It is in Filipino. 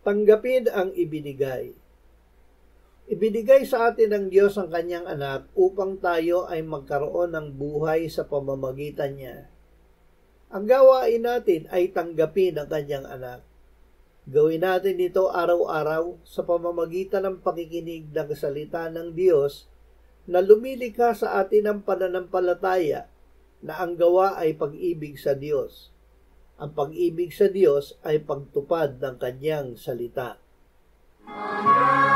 Tanggapin ang ibinigay. Ibinigay sa atin ng Diyos ang kanyang anak upang tayo ay magkaroon ng buhay sa pamamagitan niya. Ang gawain natin ay tanggapin ang kanyang anak. Gawin natin ito araw-araw sa pamamagitan ng pakikinig ng salita ng Diyos na lumilikha sa atin ng pananampalataya na ang gawa ay pag-ibig sa Diyos. Ang pag-ibig sa Diyos ay pagtupad ng kanyang salita. Amen.